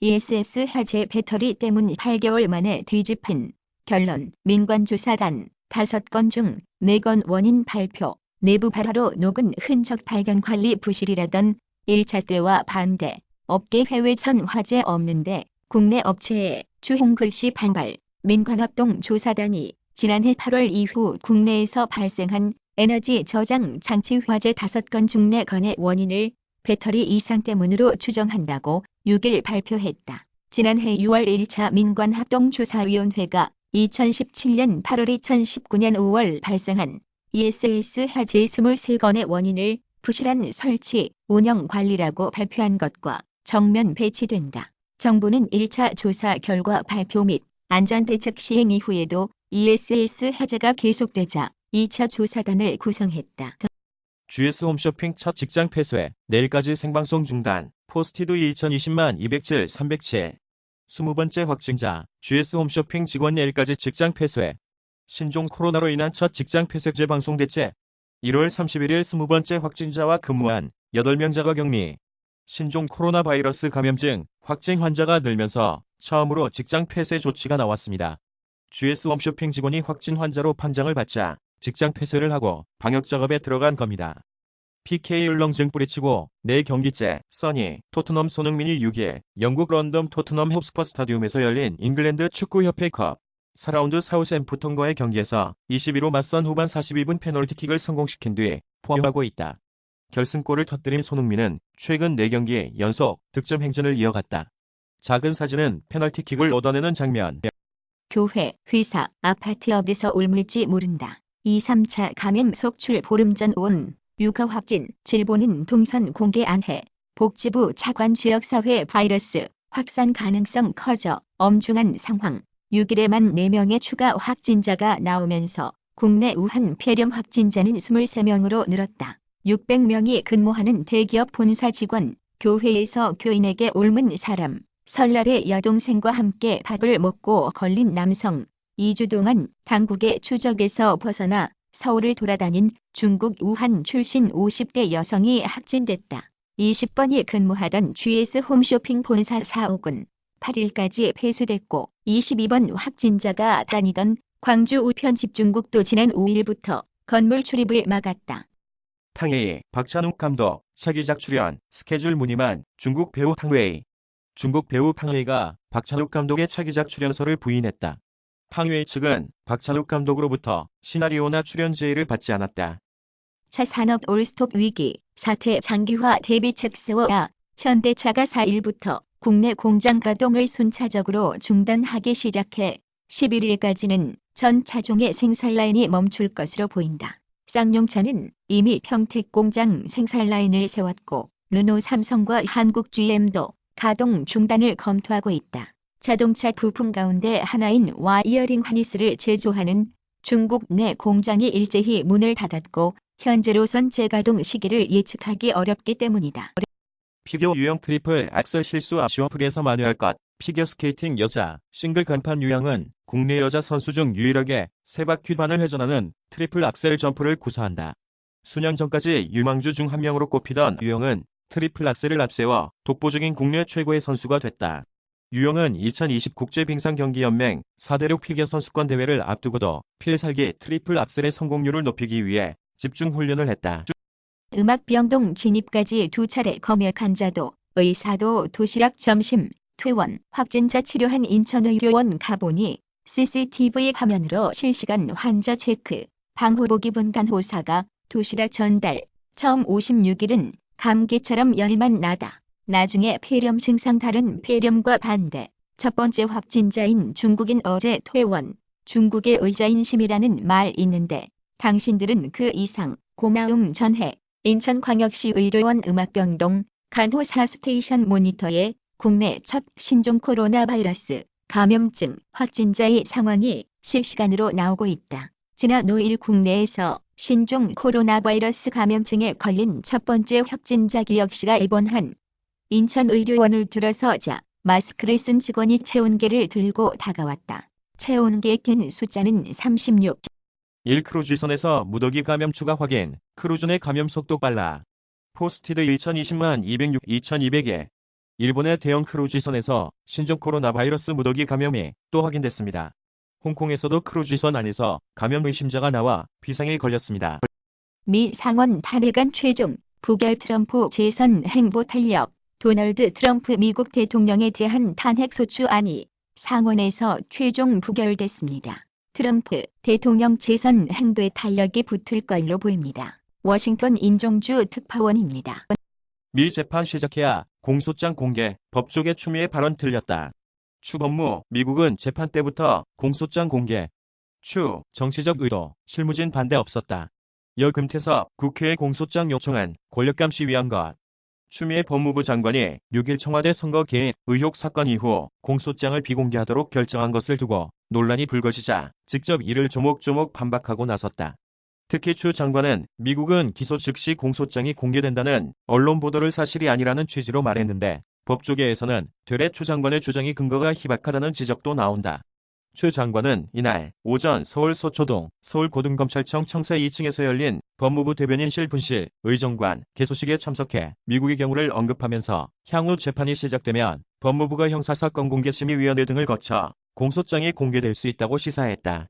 ESS 화재 배터리 때문 8개월 만에 뒤집힌 결론. 민관조사단 5건 중 4건 원인 발표. 내부 발화로 녹은 흔적 발견. 관리 부실이라던 1차 때와 반대. 업계 해외선 화재 없는데 국내 업체에 주홍글씨 반발. 민관합동조사단이 지난해 8월 이후 국내에서 발생한 에너지 저장 장치 화재 5건 중 4건의 원인을 배터리 이상 때문으로 추정한다고 6일 발표했다. 지난해 6월 1차 민관합동조사위원회가 2017년 8월 2019년 5월 발생한 ESS 화재 23건의 원인을 부실한 설치, 운영 관리라고 발표한 것과 정면 배치된다. 정부는 1차 조사 결과 발표 및 안전대책 시행 이후에도 ESS 화재가 계속되자 2차 조사단을 구성했다. GS 홈쇼핑 첫 직장 폐쇄, 내일까지 생방송 중단, 포스티드 2020만 207 307. 20번째 확진자, GS 홈쇼핑 직원 내일까지 직장 폐쇄. 신종 코로나로 인한 첫 직장 폐쇄 재방송 대체. 1월 31일 20번째 확진자와 근무한 8명 자가 격리. 신종 코로나 바이러스 감염증 확진 환자가 늘면서 처음으로 직장 폐쇄 조치가 나왔습니다. GS 홈쇼핑 직원이 확진 환자로 판정을 받자 직장 폐쇄를 하고 방역 작업에 들어간 겁니다. PK 울렁증 뿌리치고 내 경기째, 써니, 토트넘 손흥민이 6일 영국 런던 토트넘 헵스퍼 스타디움에서 열린 잉글랜드 축구협회컵 4라운드 사우샘프턴과의 경기에서 21호 맞선 후반 42분 페널티킥을 성공시킨 뒤 포함하고 있다. 결승골을 터뜨린 손흥민은 최근 4경기 연속 득점 행진을 이어갔다. 작은 사진은 페널티킥을 얻어내는 장면. 교회, 회사, 아파트 어디서 옮을지 모른다. 2, 3차 감염 속출 보름 전 온 육아 확진, 질보는 동선 공개 안 해. 복지부 차관 지역사회 바이러스 확산 가능성 커져 엄중한 상황. 6일에만 4명의 추가 확진자가 나오면서 국내 우한 폐렴 확진자는 23명으로 늘었다. 600명이 근무하는 대기업 본사 직원, 교회에서 교인에게 옮은 사람, 설날에 여동생과 함께 밥을 먹고 걸린 남성, 2주 동안 당국의 추적에서 벗어나 서울을 돌아다닌 중국 우한 출신 50대 여성이 확진됐다. 20번이 근무하던 GS 홈쇼핑 본사 사옥은 8일까지 폐쇄됐고 22번 확진자가 다니던 광주 우편 집중국도 지난 5일부터 건물 출입을 막았다. 탕웨이, 박찬욱 감독, 차기작 출연, 스케줄 문의만, 중국 배우 탕웨이. 중국 배우 탕웨이가 박찬욱 감독의 차기작 출연서를 부인했다. 탕웨이 측은 박찬욱 감독으로부터 시나리오나 출연 제의를 받지 않았다. 차 산업 올스톱 위기, 사태 장기화 대비책 세워야. 현대차가 4일부터 국내 공장 가동을 순차적으로 중단하기 시작해 11일까지는 전 차종의 생산 라인이 멈출 것으로 보인다. 쌍용차는 이미 평택 공장 생산 라인을 세웠고 르노 삼성과 한국 GM도 가동 중단을 검토하고 있다. 자동차 부품 가운데 하나인 와이어링 하니스를 제조하는 중국 내 공장이 일제히 문을 닫았고 현재로선 재가동 시기를 예측하기 어렵기 때문이다. 피겨 유형 트리플 악셀 실수 아시아프리에서 만회할 것. 피겨 스케이팅 여자 싱글 간판 유형은 국내 여자 선수 중 유일하게 3바퀴반을 회전하는 트리플 악셀 점프를 구사한다. 수년 전까지 유망주 중 한 명으로 꼽히던 유형은 트리플 악셀을 앞세워 독보적인 국내 최고의 선수가 됐다. 유형은 2020 국제빙상경기연맹 4대륙 피겨 선수권 대회를 앞두고도 필살기 트리플 악셀의 성공률을 높이기 위해 집중 훈련을 했다. 음악병동 진입까지 2차례 검역 환자도 의사도 도시락 점심 퇴원 확진자 치료한 인천의료원 가보니 CCTV 화면으로 실시간 환자 체크 방호복이 분간 호사가 도시락 전달 처음 56일은 감기처럼 열만 나다. 나중에 폐렴 증상 다른 폐렴과 반대. 첫 번째 확진자인 중국인 어제 퇴원. 중국의 의자인심이라는 말 있는데 당신들은 그 이상 고마움 전해. 인천광역시 의료원 음악병동 간호사 스테이션 모니터에 국내 첫 신종 코로나 바이러스 감염증 확진자의 상황이 실시간으로 나오고 있다. 지난 5일 국내에서 신종 코로나 바이러스 감염증에 걸린 첫 번째 확진자 기혁씨가 입원한 인천의료원을 들어서자 마스크를 쓴 직원이 체온계를 들고 다가왔다. 체온계에 든 숫자는 36. 1 크루즈선에서 무더기 감염 추가 확인. 크루즈 내 감염 속도 빨라. 포스티드 2020만 206 2200에 일본의 대형 크루즈선에서 신종 코로나 바이러스 무더기 감염이 또 확인됐습니다. 홍콩에서도 크루즈선 안에서 감염 의심자가 나와 비상에 걸렸습니다. 미 상원 탄핵안 최종 부결 트럼프 재선 행보 탄력 도널드 트럼프 미국 대통령에 대한 탄핵소추안이 상원에서 최종 부결됐습니다. 트럼프 대통령 재선 행보에 탄력이 붙을 걸로 보입니다. 워싱턴 인종주 특파원입니다. 미 재판 시작해야 공소장 공개, 법조계 추미애 발언 틀렸다. 추 법무, 미국은 재판 때부터 공소장 공개. 추, 정치적 의도, 실무진 반대 없었다. 여 금태섭 국회의 공소장 요청은 권력감시 위한 것. 추미애 법무부 장관이 6일 청와대 선거 개입 의혹 사건 이후 공소장을 비공개하도록 결정한 것을 두고 논란이 불거지자 직접 이를 조목조목 반박하고 나섰다. 특히 추 장관은 미국은 기소 즉시 공소장이 공개된다는 언론 보도를 사실이 아니라는 취지로 말했는데 법조계에서는 되레 추 장관의 주장이 근거가 희박하다는 지적도 나온다. 추 장관은 이날 오전 서울 서초동 서울고등검찰청 청사 2층에서 열린 법무부 대변인실 분실 의정관 개소식에 참석해 미국의 경우를 언급하면서 향후 재판이 시작되면 법무부가 형사사건공개심의위원회 등을 거쳐 공소장이 공개될 수 있다고 시사했다.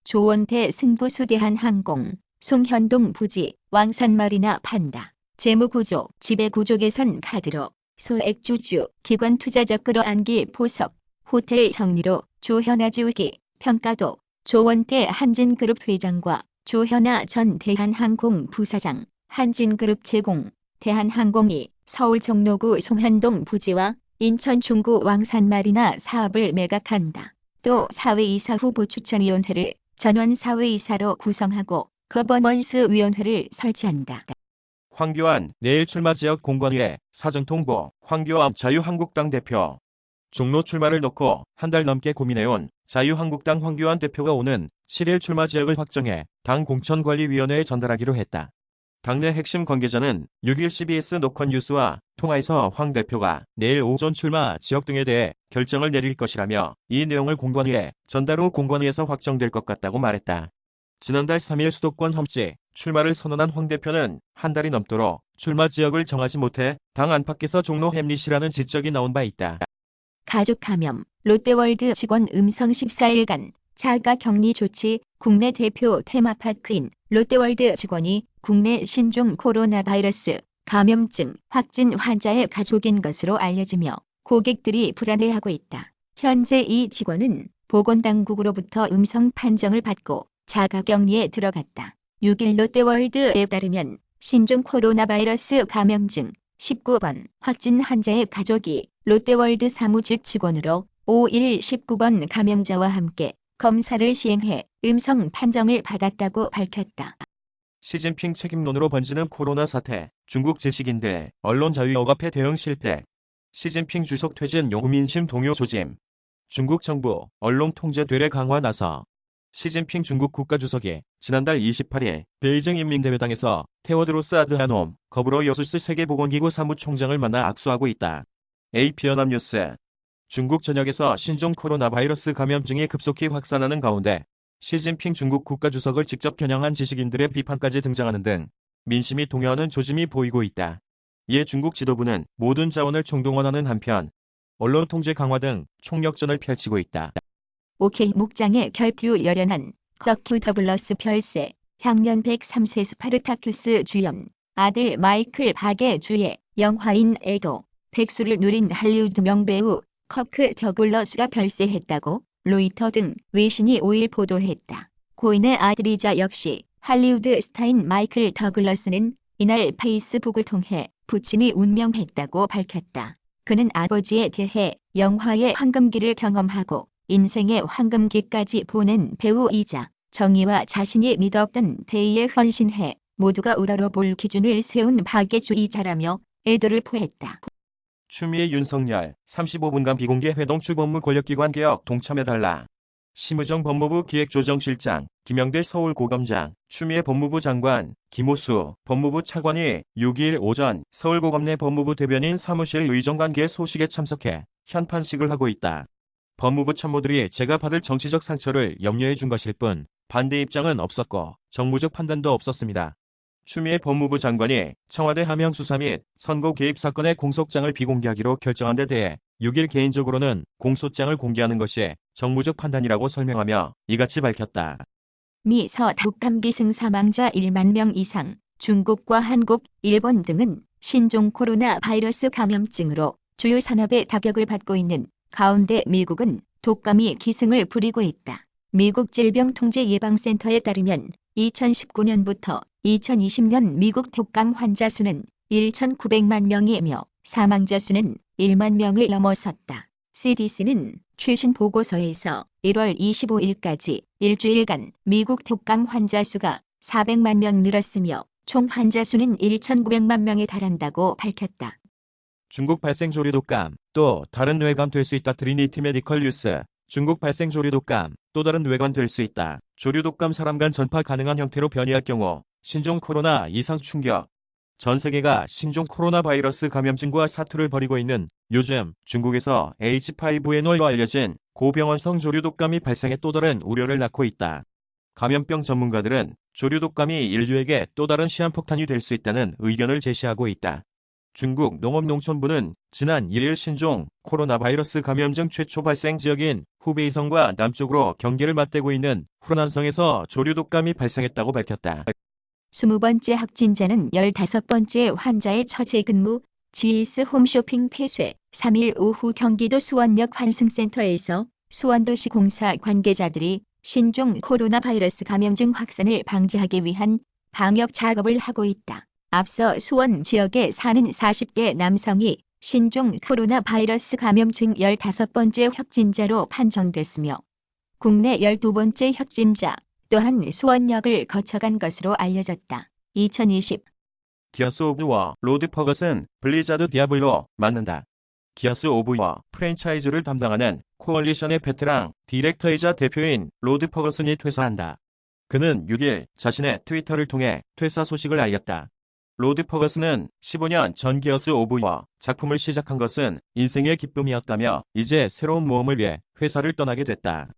조원태 승부수 대한항공, 송현동 부지, 왕산마리나 판다, 재무구조, 지배구조 개선 카드로, 소액주주, 기관투자적 끌어안기 포석, 호텔 정리로, 조현아 지우기, 평가도, 조원태 한진그룹 회장과 조현아 전 대한항공 부사장, 한진그룹 제공, 대한항공이 서울 종로구 송현동 부지와 인천 중구 왕산마리나 사업을 매각한다. 또 사회이사 후보 추천위원회를 전원 사회이사로 구성하고 거버넌스 위원회를 설치한다. 황교안 내일 출마 지역 공관위에 사전 통보. 황교안 자유한국당 대표. 종로 출마를 놓고 한 달 넘게 고민해온 자유한국당 황교안 대표가 오는 7일 출마 지역을 확정해 당 공천관리위원회에 전달하기로 했다. 당내 핵심 관계자는 6일 CBS 노컷 뉴스와 통화에서 황 대표가 내일 오전 출마 지역 등에 대해 결정을 내릴 것이라며 이 내용을 공관위에 전달 후 공관위에서 확정될 것 같다고 말했다. 지난달 3일 수도권 험지 출마를 선언한 황 대표는 한 달이 넘도록 출마 지역을 정하지 못해 당 안팎에서 종로 햄릿이라는 지적이 나온 바 있다. 가족 감염, 롯데월드 직원 음성 14일간 자가 격리 조치. 국내 대표 테마파크인 롯데월드 직원이 국내 신종 코로나 바이러스 감염증 확진 환자의 가족인 것으로 알려지며 고객들이 불안해하고 있다. 현재 이 직원은 보건당국으로부터 음성 판정을 받고 자가격리에 들어갔다. 6일 롯데월드에 따르면 신종 코로나 바이러스 감염증 19번 확진 환자의 가족이 롯데월드 사무직 직원으로 5일 19번 감염자와 함께 검사를 시행해 음성 판정을 받았다고 밝혔다. 시진핑 책임론으로 번지는 코로나 사태, 중국 지식인들, 언론 자유 억압에 대응 실패. 시진핑 주석 퇴진 요구 민심 동요 조짐. 중국 정부, 언론 통제 되레 강화 나서. 시진핑 중국 국가주석이 지난달 28일 베이징 인민대회당에서 테워드로스 아드하놈 거브로여수스 세계보건기구 사무총장을 만나 악수하고 있다. AP연합뉴스. 중국 전역에서 신종 코로나 바이러스 감염증이 급속히 확산하는 가운데 시진핑 중국 국가주석을 직접 겨냥한 지식인들의 비판까지 등장하는 등 민심이 동요하는 조짐이 보이고 있다. 이에 중국 지도부는 모든 자원을 총동원하는 한편 언론 통제 강화 등 총력전을 펼치고 있다. OK 목장의 결핍 열연한 덕큐 더글러스 별세 향년 103세 스파르타큐스 주연 아들 마이클 박의 주의 영화인 에도 백수를 누린 할리우드 명배우 커크 더글러스가 별세했다고 로이터 등 외신이 5일 보도했다. 고인의 아들이자 역시 할리우드 스타인 마이클 더글러스는 이날 페이스북을 통해 부친이 운명했다고 밝혔다. 그는 아버지에 대해 영화의 황금기를 경험하고 인생의 황금기까지 보낸 배우이자 정의와 자신이 믿었던 대의에 헌신해 모두가 우러러볼 기준을 세운 박애주의자라며 애도를 표했다. 추미애 윤석열 35분간 비공개 회동 추법무 권력기관 개혁 동참해달라. 심의정 법무부 기획조정실장, 김영대 서울고검장, 추미애 법무부 장관, 김호수 법무부 차관이 6일 오전 서울고검 내 법무부 대변인 사무실 의정관계 소식에 참석해 현판식을 하고 있다. 법무부 참모들이 제가 받을 정치적 상처를 염려해 준 것일 뿐 반대 입장은 없었고 정무적 판단도 없었습니다. 추미애 법무부 장관이 청와대 하명 수사 및 선거 개입 사건의 공소장을 비공개하기로 결정한 데 대해 6일 개인적으로는 공소장을 공개하는 것이 정무적 판단이라고 설명하며 이같이 밝혔다. 미 서 독감 기승 사망자 1만 명 이상, 중국과 한국, 일본 등은 신종 코로나 바이러스 감염증으로 주요 산업의 타격을 받고 있는 가운데 미국은 독감이 기승을 부리고 있다. 미국 질병통제예방센터에 따르면 2019년부터 2020년 미국 독감 환자 수는 1,900만 명이며 사망자 수는 1만 명을 넘어섰다. CDC는 최신 보고서에서 1월 25일까지 일주일간 미국 독감 환자 수가 400만 명 늘었으며 총 환자 수는 1,900만 명에 달한다고 밝혔다. 중국 발생 조류 독감, 또 다른 뇌감 될 수 있다. 트리니티 메디컬 뉴스. 중국 발생 조류 독감, 또 다른 뇌관 될 수 있다. 조류 독감 사람 간 전파 가능한 형태로 변이할 경우 신종 코로나 이상 충격. 전 세계가 신종 코로나 바이러스 감염증과 사투를 벌이고 있는 요즘 중국에서 H5N1로 알려진 고병원성 조류 독감이 발생해 또 다른 우려를 낳고 있다. 감염병 전문가들은 조류 독감이 인류에게 또 다른 시한폭탄이 될 수 있다는 의견을 제시하고 있다. 중국 농업농촌부는 지난 1일 신종 코로나 바이러스 감염증 최초 발생 지역인 후베이성과 남쪽으로 경계를 맞대고 있는 후난성에서 조류 독감이 발생했다고 밝혔다. 20번째 확진자는 15번째 환자의 처제 근무, GS 홈쇼핑 폐쇄. 3일 오후 경기도 수원역 환승센터에서 수원도시공사 관계자들이 신종 코로나 바이러스 감염증 확산을 방지하기 위한 방역 작업을 하고 있다. 앞서 수원 지역에 사는 40대 남성이 신종 코로나 바이러스 감염증 15번째 확진자로 판정됐으며 국내 12번째 확진자 또한 수원역을 거쳐간 것으로 알려졌다. 2020 기어스 오브 워 로드 퍼거슨 블리자드 디아블로 맞는다. 기어스 오브 워 프랜차이즈를 담당하는 코얼리션의 베테랑 디렉터이자 대표인 로드 퍼거슨이 퇴사한다. 그는 6일 자신의 트위터를 통해 퇴사 소식을 알렸다. 로드 퍼거슨은 15년 전 기어스 오브 워 작품을 시작한 것은 인생의 기쁨이었다며 이제 새로운 모험을 위해 회사를 떠나게 됐다.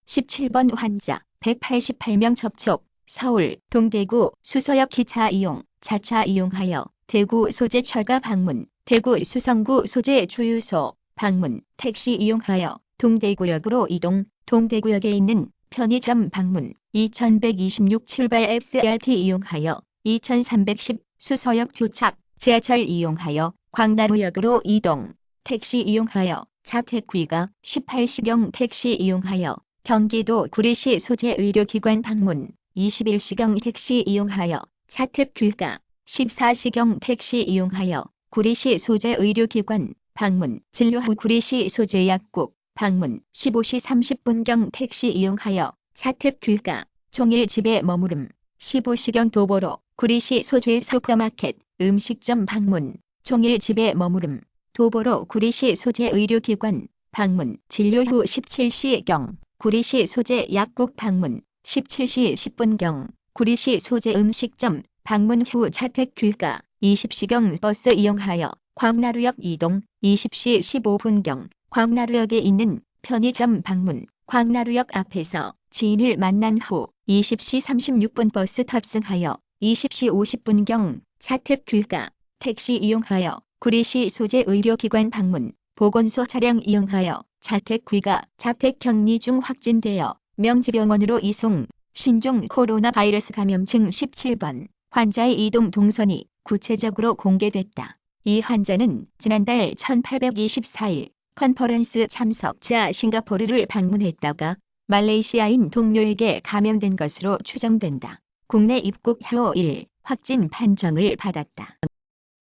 17번 환자 188명 접촉. 서울 동대구 수서역 기차 이용, 자차 이용하여 대구 소재 처가 방문, 대구 수성구 소재 주유소 방문, 택시 이용하여 동대구역으로 이동, 동대구역에 있는 편의점 방문, 2126 출발 SRT 이용하여 2310 수서역 도착, 지하철 이용하여 광나루역으로 이동, 택시 이용하여 자택 귀가, 18시경 택시 이용하여 경기도 구리시 소재 의료기관 방문, 21시경 택시 이용하여 자택 귀가, 14시경 택시 이용하여 구리시 소재 의료기관 방문, 진료 후 구리시 소재 약국 방문, 15시 30분경 택시 이용하여 자택 귀가, 종일 집에 머무름, 15시경 도보로 구리시 소재 슈퍼마켓 음식점 방문, 종일 집에 머무름, 도보로 구리시 소재 의료기관 방문, 진료 후 17시경 구리시 소재 약국 방문, 17시 10분경 구리시 소재 음식점 방문 후 자택 귀가, 20시경 버스 이용하여 광나루역 이동, 20시 15분경 광나루역에 있는 편의점 방문, 광나루역 앞에서 지인을 만난 후 20시 36분 버스 탑승하여 20시 50분경 자택 귀가, 택시 이용하여 구리시 소재 의료기관 방문, 보건소 차량 이용하여 자택 귀가, 자택 격리 중 확진되어 명지병원으로 이송. 신종 코로나 바이러스 감염증 17번 환자의 이동 동선이 구체적으로 공개됐다. 이 환자는 지난달 1824일 컨퍼런스 참석자 싱가포르를 방문했다가 말레이시아인 동료에게 감염된 것으로 추정된다. 국내 입국 후 1 확진 판정을 받았다.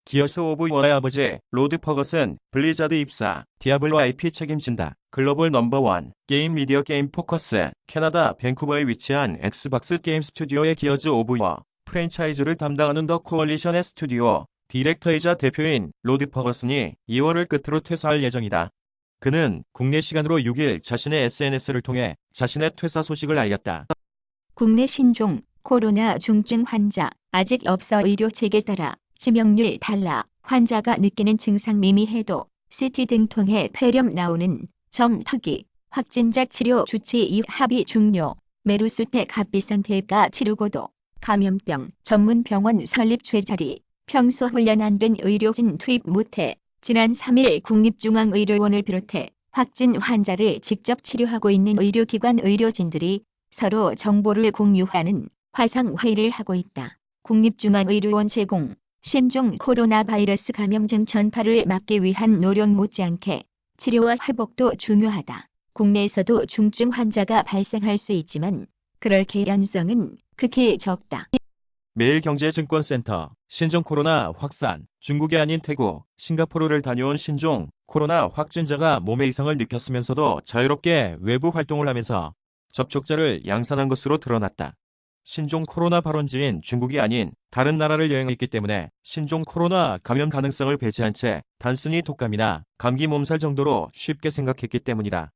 기어스 오브 워의 아버지 로드 퍼거슨 블리자드 입사 디아블로 IP 책임진다. 글로벌 넘버원 게임 미디어 게임 포커스 캐나다 밴쿠버에 위치한 엑스박스 게임 스튜디오의 기어즈 오브 워 프랜차이즈를 담당하는 더 코얼리션의 스튜디오 디렉터이자 대표인 로드 퍼거슨이 2월을 끝으로 퇴사할 예정이다. 그는 국내 시간으로 6일 자신의 SNS를 통해 자신의 퇴사 소식을 알렸다. 국내 신종 코로나 중증 환자 아직 없어. 의료체계 따라 치명률 달라. 환자가 느끼는 증상 미미해도 CT 등 통해 폐렴 나오는 점 특이. 확진자 치료 주치 이후 합의 종료. 메루스텍 값비싼 대가 치르고도 감염병 전문 병원 설립 죄자리, 평소 훈련 안 된 의료진 투입 못해 지난 3일 국립중앙의료원을 비롯해 확진 환자를 직접 치료하고 있는 의료기관 의료진들이 서로 정보를 공유하는 화상회의를 하고 있다. 국립중앙의료원 제공, 신종 코로나 바이러스 감염증 전파를 막기 위한 노력 못지않게 치료와 회복도 중요하다. 국내에서도 중증 환자가 발생할 수 있지만 그럴 개연성은 극히 적다. 매일경제증권센터 신종 코로나 확산, 중국이 아닌 태국, 싱가포르를 다녀온 신종 코로나 확진자가 몸에 이상을 느꼈으면서도 자유롭게 외부 활동을 하면서 접촉자를 양산한 것으로 드러났다. 신종 코로나 발원지인 중국이 아닌 다른 나라를 여행했기 때문에 신종 코로나 감염 가능성을 배제한 채 단순히 독감이나 감기 몸살 정도로 쉽게 생각했기 때문이다.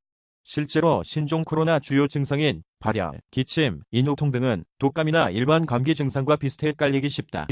실제로 신종 코로나 주요 증상인 발열, 기침, 인후통 등은 독감이나 일반 감기 증상과 비슷해 헷갈리기 쉽다.